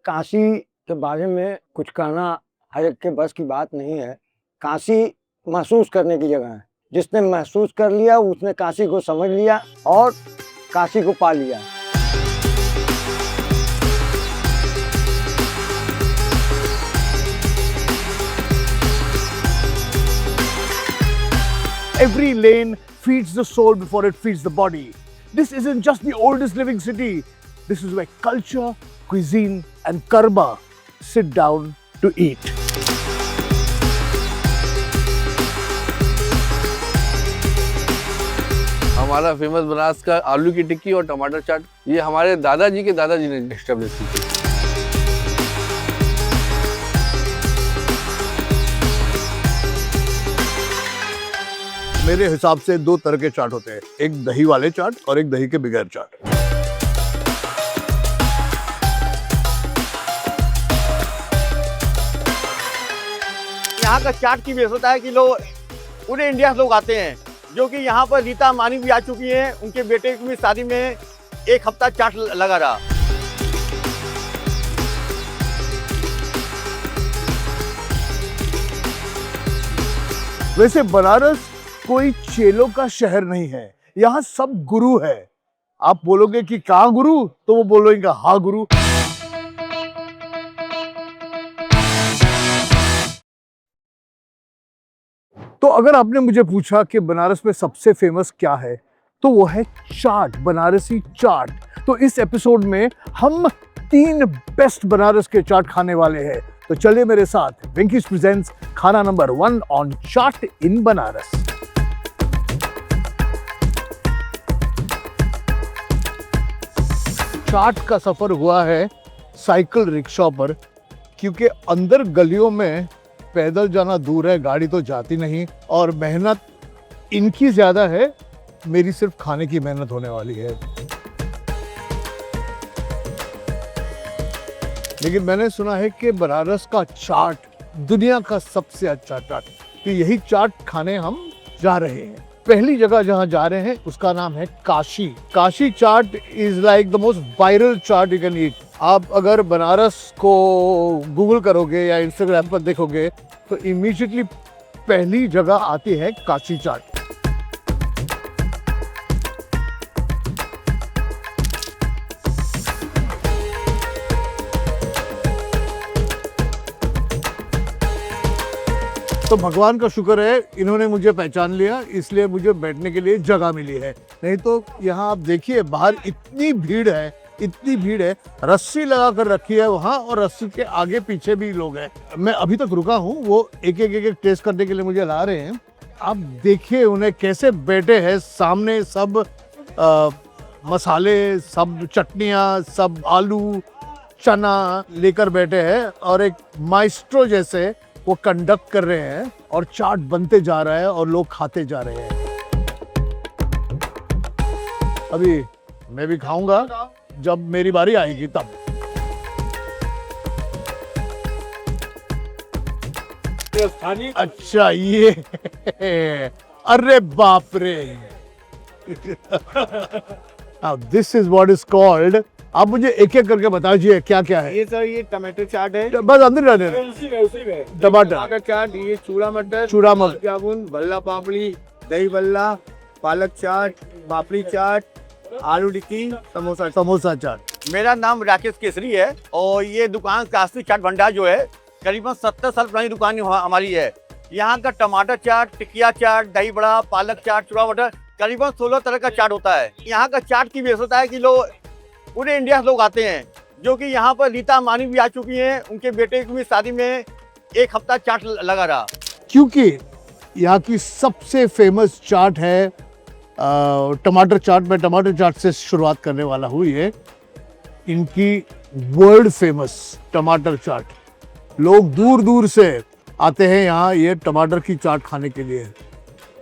काशी के बारे में कुछ कहना हर एक के बस की बात नहीं है। काशी महसूस करने की जगह है। जिसने महसूस कर लिया उसने काशी को समझ लिया और काशी को पा लिया। Every lane feeds the soul before it feeds the body. This isn't just the oldest living city. This is where culture, cuisine and karma sit down to eat. हमारा फेमस बनारस का आलू की टिक्की और टमाटर चाट, ये हमारे दादाजी के दादाजी ने एस्टेब्लिश की थी। मेरे हिसाब से दो तरह के चाट होते हैं, एक दही वाले चाट और एक दही के बगैर चाट। यहाँ का चाट की विशेषता है कि लोग पूरे इंडिया से लोग आते हैं, जो कि यहाँ पर रीता अंबानी भी आ चुकी हैं। उनके बेटे की भी शादी में एक हफ्ता चाट लगा रहा। वैसे बनारस कोई चेलों का शहर नहीं है, यहाँ सब गुरु है। आप बोलोगे कि कहाँ गुरु, तो वो बोलेंगे हाँ गुरु। तो अगर आपने मुझे पूछा कि बनारस में सबसे फेमस क्या है, तो वो है चाट, बनारसी चाट। तो इस एपिसोड में हम 3 बेस्ट बनारस के चाट खाने वाले हैं। तो चलिए मेरे साथ, Venky's presents khana number 1 on चाट इन बनारस। चाट का सफर हुआ है साइकिल रिक्शा पर, क्योंकि अंदर गलियों में पैदल जाना दूर है, गाड़ी तो जाती नहीं, और मेहनत इनकी ज्यादा है, मेरी सिर्फ खाने की मेहनत होने वाली है। लेकिन मैंने सुना है कि बनारस का चाट दुनिया का सबसे अच्छा चाट, तो यही चाट खाने हम जा रहे हैं। पहली जगह जहां जा रहे हैं उसका नाम है Kashi. Kashi chaat is like the most viral chaat you can eat. आप अगर बनारस को गूगल करोगे या इंस्टाग्राम पर देखोगे तो इमीडिएटली पहली जगह आती है काशी चाट। तो भगवान का शुक्र है, इन्होंने मुझे पहचान लिया, इसलिए मुझे बैठने के लिए जगह मिली है। नहीं तो यहाँ आप देखिए बाहर इतनी भीड़ है, इतनी भीड़ है, रस्सी लगा कर रखी है वहाँ, और रस्सी के आगे पीछे भी लोग हैं। मैं अभी तक रुका हूँ, वो एक एक टेस्ट करने के लिए मुझे ला रहे हैं। आप देखिए उन्हें कैसे बैठे हैं, सामने सब मसाले, सब चटनियाँ, सब आलू चना लेकर बैठे हैं, और एक माइस्ट्रो जैसे वो कंडक्ट कर रहे हैं, और चाट बनते जा रहा है और लोग खाते जा रहे हैं। अभी मैं भी खाऊंगा, जब मेरी बारी आएगी तब। अच्छा ये अरे बाप रे, this is what is called. आप मुझे एक एक करके बताइए क्या क्या है। ये सर, ये टमाटर चाट है, बस अंदर रहने टमाटर चाट, ये चूड़ा मटर, चूड़ा मटर, जामुन, भल्ला पापड़ी, दही भल्ला, पालक चाट, पापड़ी चाट, आलू टिक्की, समोसा चाट। मेरा नाम राकेश केसरी है, और ये दुकान काशी चाट भंडार जो है करीबन 70 साल पुरानी दुकान हमारी है। यहाँ का टमाटर चाट, टिकिया चाट, दही बड़ा, पालक चाट, चूड़ा मटर, करीबन 16 तरह का चाट होता है। यहाँ का चाट की विशेषता है कि लोग पूरे इंडिया से लोग आते हैं, जो कि यहाँ पर रीता अंबानी भी आ चुकी हैं। उनके बेटे की भी शादी में एक हफ्ता चाट लगा रहा। क्योंकि यहाँ की सबसे फेमस चाट है टमाटर चाट। मैं टमाटर चाट से शुरुआत करने वाला हूँ। ये इनकी वर्ल्ड फेमस टमाटर चाट, लोग दूर दूर से आते हैं यहाँ ये टमाटर की चाट खाने के लिए,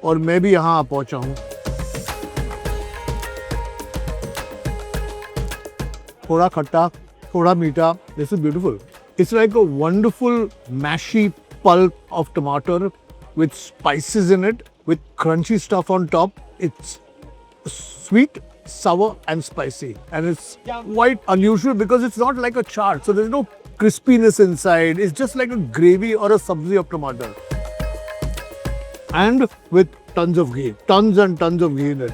और मैं भी यहाँ पहुँचा हूँ। थोड़ा खट्टा, थोड़ा मीठा, this is beautiful. It's like a wonderful meshy pulp of टमाटर with spices in it, with crunchy stuff on top. It's sweet sour and spicy, and it's quite unusual because it's not like a chaat, so there's no crispiness inside. It's just like a gravy or a sabzi of tomato, and with tons of ghee, tons and tons of ghee in it.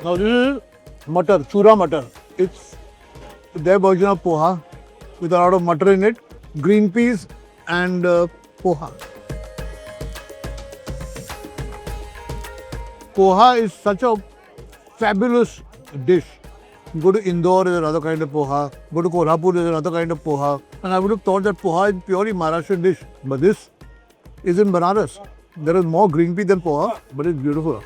Now this is matar, chura matar. It's their version of poha with a lot of matar in it, green peas and poha. Poha is such a fabulous dish. Go to Indore, is another kind of poha. Go to Kolhapur, is another kind of poha. And I would have thought that poha is purely Maharashtrian dish. But this is in Banaras. There is more green pea than poha, but it's beautiful.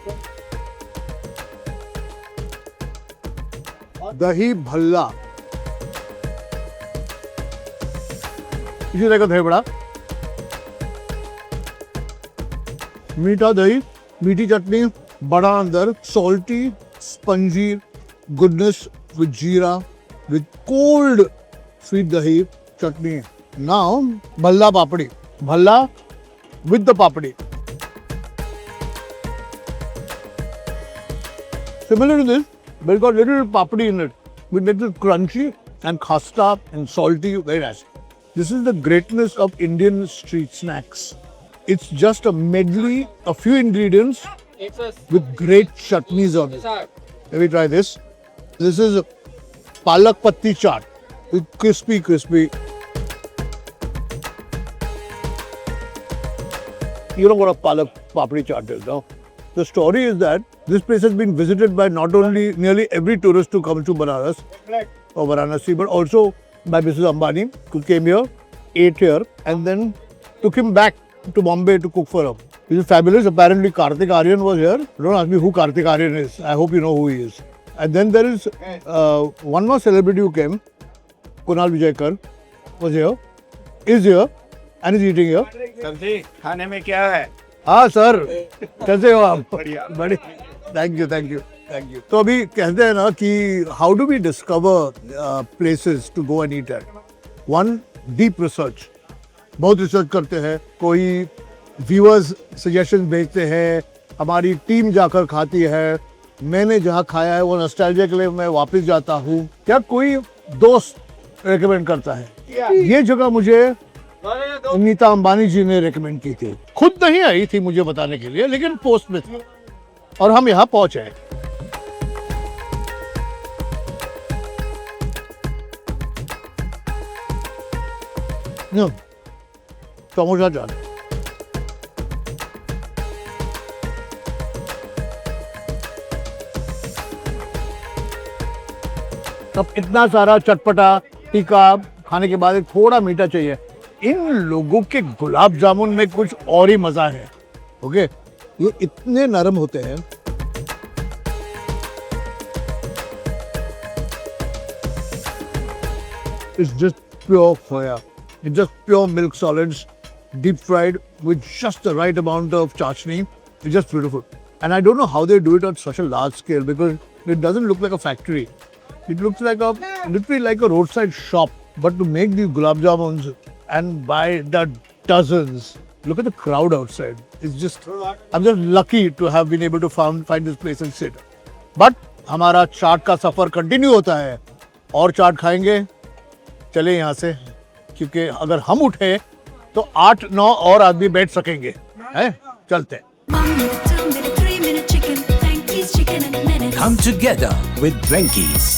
Dahi bhalla. This is like a dahi bada. Meeta dahi, meaty chutney, bada andar, salty, spongy goodness with jeera, with cold sweet dahi chutney. Now, bhalla papadi. Bhalla with the papadi. Similar to this, but it's got little papadi in it, which makes it crunchy and khasta and salty, very nice. This is the greatness of Indian street snacks. It's just a medley, a few ingredients with great chutneys on it. Let me try this. This is palak patti chaat with crispy. You know what a palak papdi chaat is, no? The story is that this place has been visited by not only nearly every tourist who comes to Banaras or Varanasi, but also by Mrs. Ambani, who came here, ate here, and then took him back to Bombay to cook for him. This is fabulous. Apparently, Kartik Aaryan was here. Don't ask me who Kartik Aaryan is. I hope you know who he is. And then there is one more celebrity who came, Kunal Vijayakar, was here, is here, and is eating here. सब्जी खाने में क्या है? हाँ sir, कैसे हो आप? बढ़िया। बड़ी थैंक यू। तो अभी कहते हैं ना कि how do we discover places to go and eat at? One, deep research. बहुत रिसर्च करते हैं, कोई व्यूअर्स सजेशन भेजते हैं, हमारी टीम जाकर खाती है, मैंने जहाँ खाया है वो नॉस्टैल्जिया के लिए मैं वापस जाता हूँ, क्या कोई दोस्त रेकमेंड करता है. ये जगह मुझे नीता अंबानी जी ने रेकमेंड की थी. खुद नहीं आई थी मुझे बताने के लिए, लेकिन पोस्ट में थी और हम यहाँ पहुंचे. समोसा चाट. अब इतना सारा चटपटा तीखा खाने के बाद एक थोड़ा मीठा चाहिए. इन लोगों के गुलाब जामुन में कुछ और ही मजा है. ओके, ये इतने नरम होते हैं. It's just pure khoya. It's just pure milk solids, deep fried with just the right amount of chachni. It's just beautiful. And I don't know how they do it on such a large scale because it doesn't look like a factory. It looks like literally like a roadside shop. But to make these gulab jamuns and buy the dozens, look at the crowd outside. It's just, I'm just lucky to have been able to find this place and sit. But हमारा चाट का सफर continue होता है और चाट खाएंगे. चले यहाँ से, क्योंकि अगर हम उठे तो 8-9 और आदमी बैठ सकेंगे. हैं? चलते हैं. 1 minute, 2 minute, 3 minute chicken, Frankie's chicken in a minute. Come together with Venky's.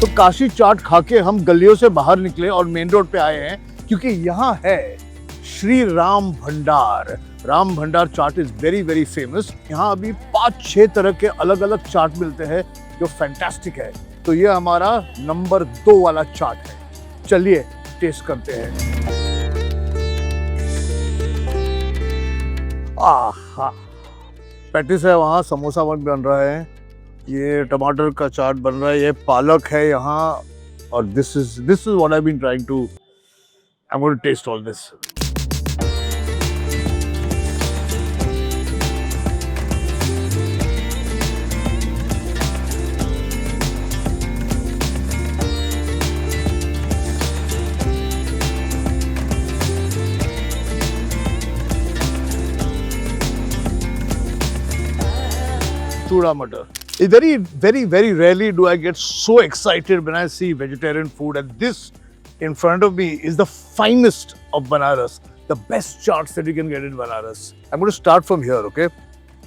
तो काशी चाट खा के हम गलियों से बाहर निकले और मेन रोड पे आए हैं, क्योंकि यहाँ है श्री राम भंडार. राम भंडार चाट इज वेरी वेरी फेमस. यहाँ अभी 5-6 तरह के अलग अलग चाट मिलते हैं जो फैंटास्टिक है. तो ये हमारा नंबर 2 वाला चाट है. चलिए टेस्ट करते हैं. आहा, पैटिस है, वहाँ समोसा बन रहा है, ये टमाटर का चाट बन रहा है, ये पालक है यहाँ, और this is what I been trying to. I am going to test all this. Chura Matar. Very rarely do I get so excited when I see vegetarian food, and this in front of me is the finest of Banaras, the best chaats that you can get in Banaras. I'm going to start from here, okay?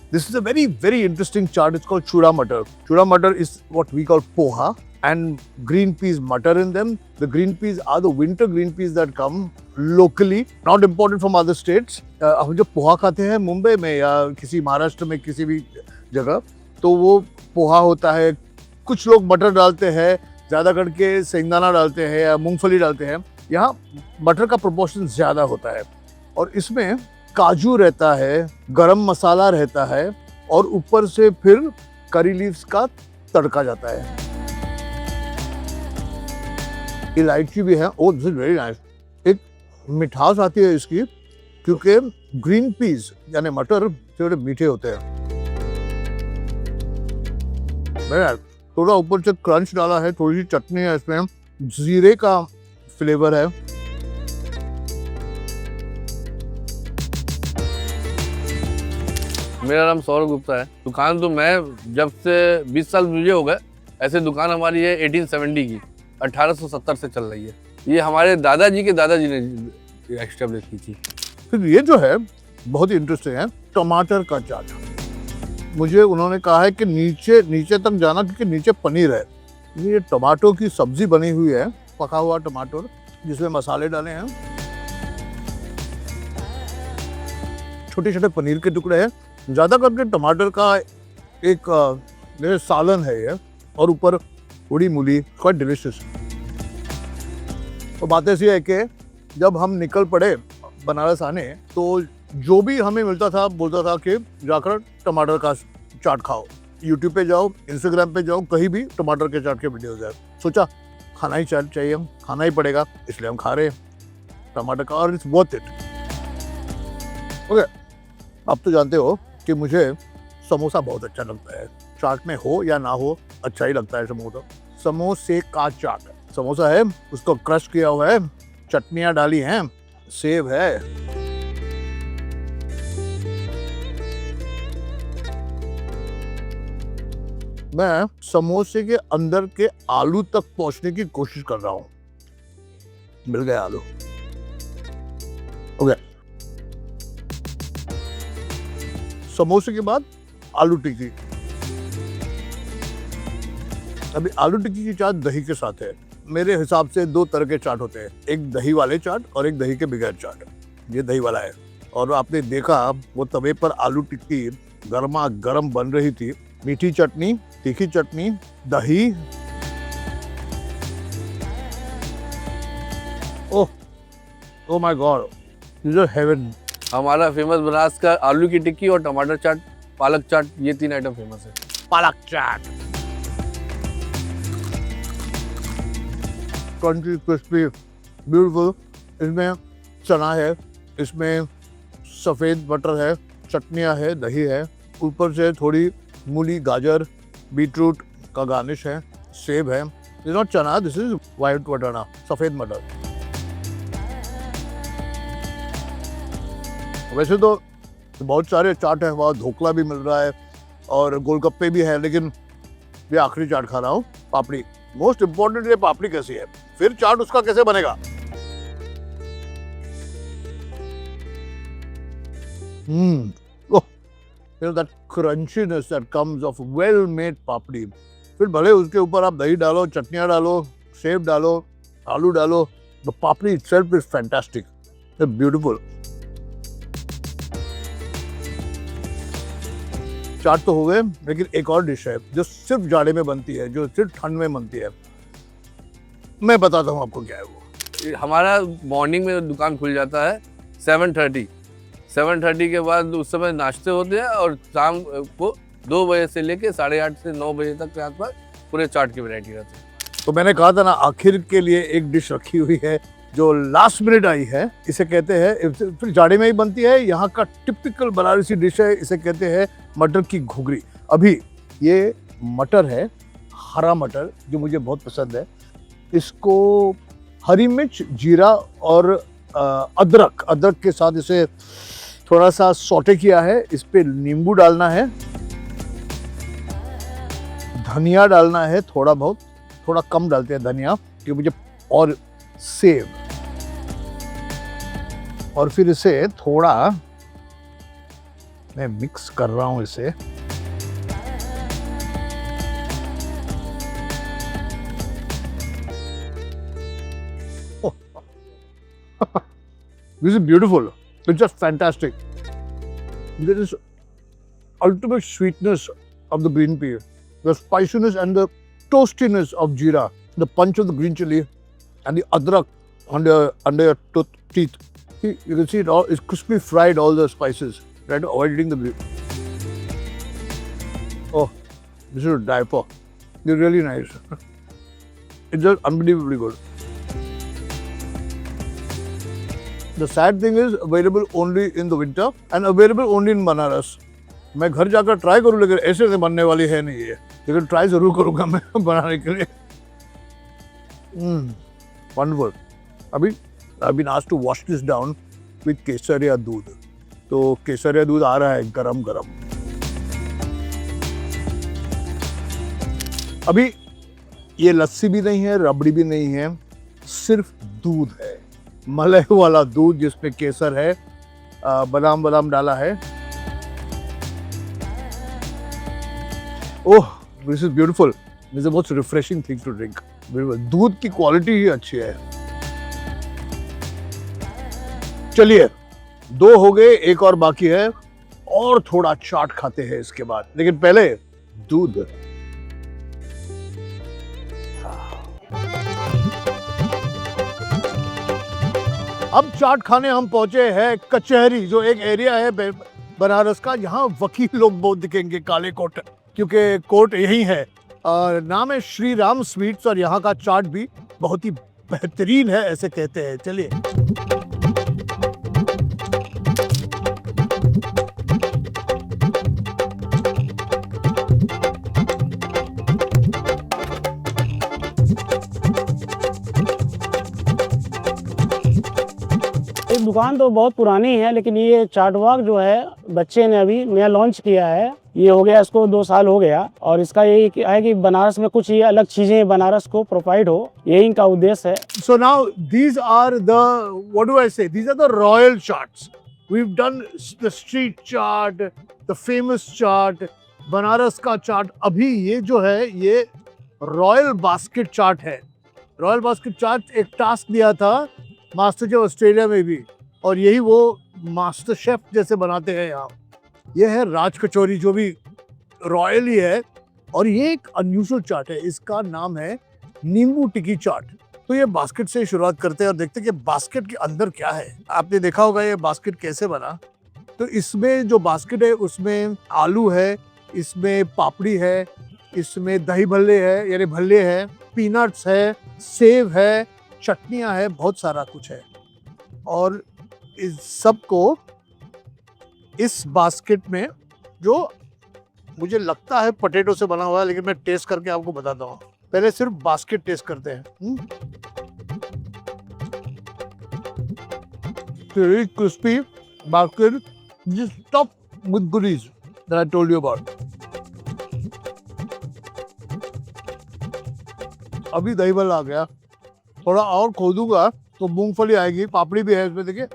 This is a very interesting chaat. It's called Chura Matar. Chura Matar is what we call poha, and green peas matar in them. The green peas are the winter green peas that come locally, not imported from other states. हम जब पोहा खाते हैं मुंबई में या किसी महाराष्ट्र में किसी भी जगह, तो वो पोहा होता है. कुछ लोग मटर डालते हैं, ज़्यादा करके सेंगदाना डालते हैं या मूंगफली डालते हैं. यहाँ मटर का प्रोपोर्शन ज़्यादा होता है और इसमें काजू रहता है, गरम मसाला रहता है और ऊपर से फिर करी लीव्स का तड़का जाता है. इलायची भी है. Oh, this is very nice. एक मिठास आती है इसकी क्योंकि ग्रीन पीस यानी मटर थोड़े मीठे होते हैं. थोड़ा ऊपर से क्रंच डाला है, थोड़ी सी चटनी है इसमें, जीरे का फ्लेवर है. मेरा नाम सौरभ गुप्ता है. दुकान तो मैं जब से 20 साल मुझे हो गए. ऐसे दुकान हमारी है 1870 की, 1870 से चल रही है. ये हमारे दादाजी के दादाजी ने एस्टेब्लिश की थी. फिर ये जो है बहुत ही इंटरेस्टिंग है, टमाटर का चाट. मुझे उन्होंने कहा है कि नीचे तक जाना क्योंकि नीचे पनीर है. ये टमाटो की सब्जी बनी हुई है, पका हुआ टमाटर जिसमें मसाले डाले हैं, छोटे छोटे पनीर के टुकड़े हैं, ज़्यादा करके टमाटर का एक सालन है ये, और ऊपर उड़ी मूली. Quite delicious. तो बात ऐसी है कि जब हम निकल पड़े बनारस आने, तो जो भी हमें मिलता था बोलता था कि जाकर टमाटर का चाट खाओ. यूट्यूब पे जाओ, इंस्टाग्राम पे जाओ, कहीं भी टमाटर के चाट के वीडियोज है. सोचा खाना ही चाहिए, खाना ही पड़ेगा, इसलिए हम खा रहे हैं टमाटर का, और इट्स वर्थ इट. ओके, आप तो जानते हो कि मुझे समोसा बहुत अच्छा लगता है. चाट में हो या ना हो, अच्छा ही लगता है समोसा. समोसे का चाट. समोसा है, उसको क्रश किया हुआ है, चटनियाँ डाली हैं, सेब है. मैं समोसे के अंदर के आलू तक पहुंचने की कोशिश कर रहा हूं. मिल गए आलू. ओके, समोसे के बाद आलू टिक्की. अभी आलू टिक्की की चाट दही के साथ है. मेरे हिसाब से दो तरह के चाट होते हैं, एक दही वाले चाट और एक दही के बगैर चाट. ये दही वाला है, और आपने देखा वो तवे पर आलू टिक्की गर्मा गर्म बन रही थी. मीठी चटनी, तीखी चटनी, दही. Oh my God, this is heaven. हमारा फेमस बनारस का आलू की टिक्की और टमाटर चाट, पालक चाट, ये 3 आइटम फेमस है. पालक चाट. Crunchy, crispy, beautiful. इसमें चना है, इसमें सफ़ेद मटर है, चटनियाँ है, दही है, ऊपर से थोड़ी मूली, गाजर, बीटरूट का गार्निश है, सेब है. दिस नॉट चना, दिस इज वाइट वटाना, सफ़ेद मटर. वैसे तो बहुत सारे चाट हैं, वहाँ ढोकला भी मिल रहा है और गोलगप्पे भी है, लेकिन ये आखिरी चाट खा रहा हूँ, पापड़ी. मोस्ट इम्पोर्टेंट ये पापड़ी कैसी है, फिर चाट उसका कैसे बनेगा. You know that crunchiness that comes of well-made papdi. फिर भले उसके ऊपर आप दही डालो, चटनियाँ डालो, सेब डालो, आलू डालो. The papdi itself is fantastic. It's beautiful. चाट तो हो गए, लेकिन एक और डिश है जो सिर्फ जाड़े में बनती है, जो सिर्फ ठंड में बनती है. मैं बताता हूँ आपको क्या है वो. हमारा मॉर्निंग में दुकान खुल जाता है 7:30 के बाद. उस समय नाश्ते होते हैं और शाम को 2 बजे से लेके 8:30 से 9 बजे तक के आसपास पूरे चाट की वैरायटी रहती है. तो मैंने कहा था ना, आखिर के लिए एक डिश रखी हुई है जो लास्ट मिनट आई है. इसे कहते हैं, फिर जाड़े में ही बनती है, यहाँ का टिपिकल बनारसी डिश है. इसे कहते हैं मटर की घुघरी. अभी ये मटर है, हरा मटर, जो मुझे बहुत पसंद है. इसको हरी मिर्च, जीरा और अदरक के साथ इसे थोड़ा सा सौटे किया है. इस पे नींबू डालना है धनिया डालना है थोड़ा बहुत, थोड़ा कम डालते हैं धनिया कि मुझे, और सेव, और फिर इसे थोड़ा मैं मिक्स कर रहा हूं इसे। This is beautiful. It's just fantastic. There is ultimate sweetness of the green pea, the spiciness and the toastiness of jeera, the punch of the green chili, and the adrak under your teeth. See, you can see it all is crisply fried, all the spices, right? Avoiding the green. Oh, this is a die for. They're really nice. It's just unbelievably good. The sad thing is available only in the winter and available only in Banaras. मैं घर जाकर try करूँ, लेकिन ऐसे से बनने वाली है नहीं है, लेकिन ट्राई जरूर करूँगा मैं बनाने के लिए। Wonderful. अभी I've been asked to wash this down with केसरिया दूध, तो केसरिया दूध आ रहा है गरम गरम। अभी ये लस्सी भी नहीं है, रबड़ी भी नहीं है, सिर्फ दूध है, मलाई वाला दूध जिसमें केसर है, बादाम बादाम डाला है। Oh, this is beautiful. This is the most refreshing thing to drink. दूध की क्वालिटी ही अच्छी है। चलिए, 2 हो गए, एक और बाकी है, और थोड़ा चाट खाते हैं इसके बाद, लेकिन पहले दूध। अब चाट खाने हम पहुंचे हैं कचहरी, जो एक एरिया है बनारस का, यहाँ वकील लोग बहुत दिखेंगे काले कोट, क्योंकि कोर्ट यही है। नाम है श्री राम स्वीट्स, और यहाँ का चाट भी बहुत ही बेहतरीन है ऐसे कहते हैं। चलिए, ये दुकान तो बहुत पुरानी है, लेकिन ये चाटवाक जो है बच्चे ने अभी नया लॉन्च किया है। ये हो गया, इसको 2 साल हो गया, और इसका यही है कि बनारस में कुछ ये अलग चीजें बनारस को प्रोवाइड हो, यही इनका उद्देश्य है। So now these are the, what do I say? These are the royal charts. We've done the street chart, the famous chart, Banaras का चाट। अभी ये जो है ये रॉयल बास्केट चाट है। रॉयल बास्केट चाट एक टास्क दिया था मास्टर शेफ ऑस्ट्रेलिया में भी, और यही वो मास्टर शेफ जैसे बनाते हैं यहाँ। ये है राज कचौरी, जो भी रॉयल ही है, और ये एक अनयूजुअल चाट है। इसका नाम है नींबू टिक्की चाट। तो ये बास्केट से शुरुआत करते हैं और देखते हैं कि बास्केट के अंदर क्या है। आपने देखा होगा ये बास्केट कैसे बना। तो इसमें जो बास्केट है उसमें आलू है, इसमें पापड़ी है, इसमें दही भल्ले है, यानी भल्ले है, पीनट्स है, सेव है, चटनियाँ है, बहुत सारा कुछ है। और इस सब को इस बास्केट में, जो मुझे लगता है पोटैटो से बना हुआ है, लेकिन मैं टेस्ट करके आपको बताता हूँ। पहले सिर्फ बास्केट टेस्ट करते हैं। Very crispy basket, just stuffed with goodies that I told you about. अभी दही भल्ला आ गया, थोड़ा और खोदूंगा तो मूंगफली आएगी, पापड़ी भी है इसमें, देखिए।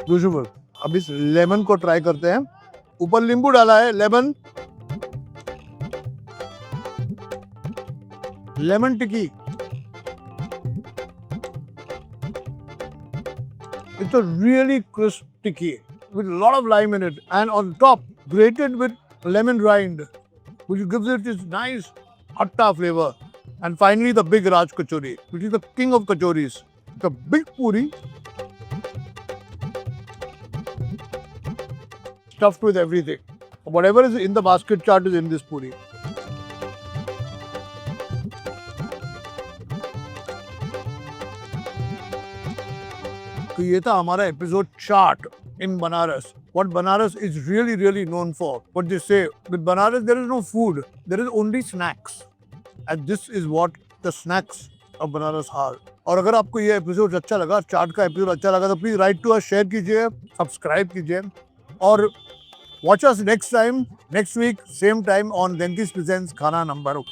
ब्यूटीफुल। अब इस लेमन को ट्राई करते हैं। ऊपर नींबू डाला है, lemon tikki. It's a really crisp tikki with a lot of lime in it, and on top grated with lemon rind, which gives it this nice hatta flavor. And finally the big Raj Kachori, which is the king of kachoris. It's a big puri stuffed with everything. Whatever is in the basket chart is in this puri. तो ये था हमारा episode chaat in Banaras. What Banaras is really known for. What they say, with Banaras there is no food, there is only snacks. And this is what the snacks of Banaras are. और अगर आपको ये episode अच्छा लगा, चाट का episode अच्छा लगा, तो please write to us, share कीजिए, सब्सक्राइब कीजिए. और watch us next time, next week same time on Venky's presents khana number 1।